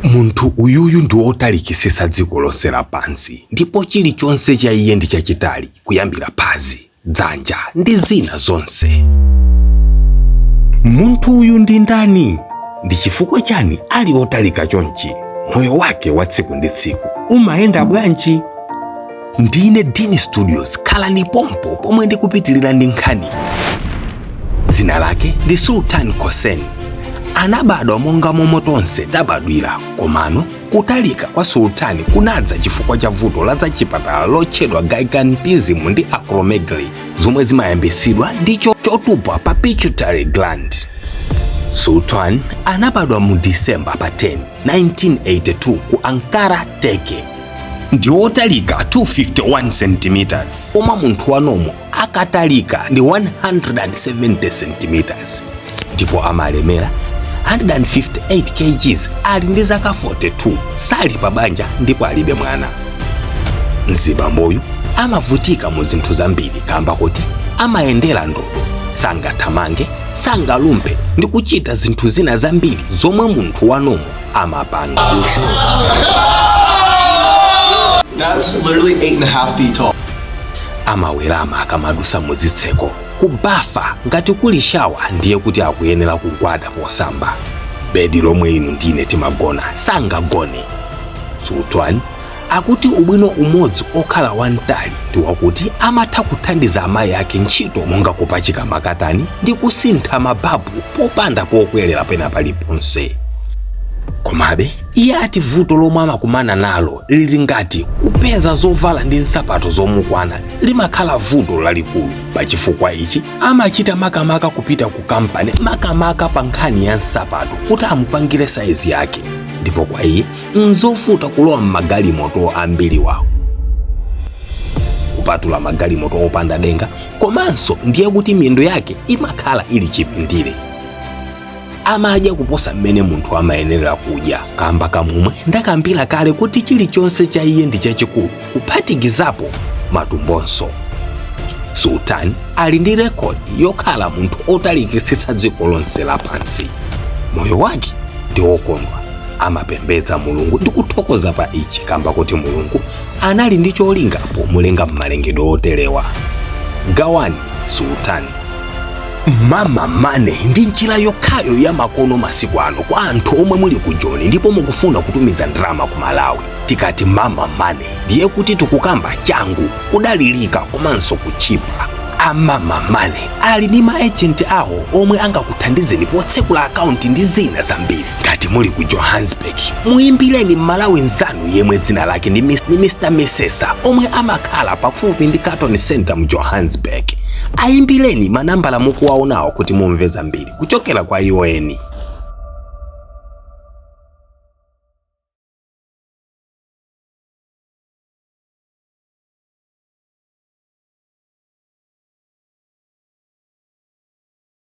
Munthu uyuyu ndi Otalikitsitsa dziko lonse lapansi, ndipo chilichonse cha iye ndi chachitali kuyambira phazi, dzanja ndi zina zonse. Munthu uyu ndi ndani? Ndi chifukwa chani ali otalika chonchi? Moyo wake wa tsiku ndi tsiku umayenda bwanji? Ndine Dini Studios, khalani pompo pomwe ndikupitilira ndi nkhani. Dzina lake ndi Sultan Kosen. Anabadwa monga momwe tonse tabadwira, komano kutalika kwa sultani kunadza chifukwa cha vuto la zachipatala lotchedwa gigantism ndi acromegaly, zomwe zimayambisidwa ndi chotupa pa pituitary gland. Sultan anabadwa mu December pa 10, 1982 ku Ankara, Turkey. Ndi otalika 251 cm, koma munthu wanomo akatalika ndi 170 cm, ndipo amalemera 158 kgs, ali ndi zaka 42, sali pa banja ndipo alibe mwana. Mzibamboyu amavutika mu zinthu zambiri kamba kuti amayendera ndodo, sangathamange, sangalumphe ndi kuchita zinthu zina zambiri zomwe munthu wanomo amapanga. That's literally 8.5 feet tall. Amawerama akamadusa muzitseko, kubafa ngati kuli shawa ndiye kuti akuyenera kugwada posamba. Bedi lomwe inu ndine timagona sangagone. Sultan akuti ubwino umodzi okhala wantali ndi wakuti amatha kuthandiza amayi ake ntchito monga kupachika makatani ndi kusintha mababu popanda pokwelera pena paliponse. Komabe iye ati vuto lomwe amakumana nalo lili ngati kupeza zovala ndi nsapato zomukwana limakhala vuto lalikulu. Pachifukwa ichi amachita makamaka kupita ku kampani makamaka pa nkhani ya nsapato kuti amupangire saizi yake, ndipo kwa iye nzofuta kulowa m'magalimoto ambiri wawo, kupatula magalimoto opanda denga, komanso ndiye kuti miyendo yake imakhala ili chipindire. Amadya kuposa mmene munthu amayenera kudya, kamba kamumwe ndakambira kale kuti chilichonse cha iye ndi chachikulu kuphatikizapo matumbonso. Sultan ali ndi rekodi yokhala munthu otalikitsitsa dziko lonse lapansi. Moyo wake ndi wokondwa, amapembedza Mulungu ndi kuthokoza pa ichi kamba kuti Mulungu anali ndi cholinga pomulenga m'malengedwe otelewa. Gawani Sultan. Mama Money ndi njira yokhayo ya makono masiku ano kwa anthu omwe muli ku Joni ndipo mukufuna kutumiza ndalama ku Malawi. Tikati Mama Money ndiye kuti tikukamba changu, kudalirika komanso kuchipa. Mama Money ali ndi maagent awo omwe angakuthandizeni potsekula akaunti ndi zina zambiri. Ngati muli ku Johannesburg, muyimbireni Malawi nzanu yemwe dzina lake ndi Mr. Misesa, omwe amakhala pafupi ndi Carton Center mu Johannesburg. Ayimbireni manambala mukuwaonawo kuti mumve zambiri kuchokera kwa iwo eni.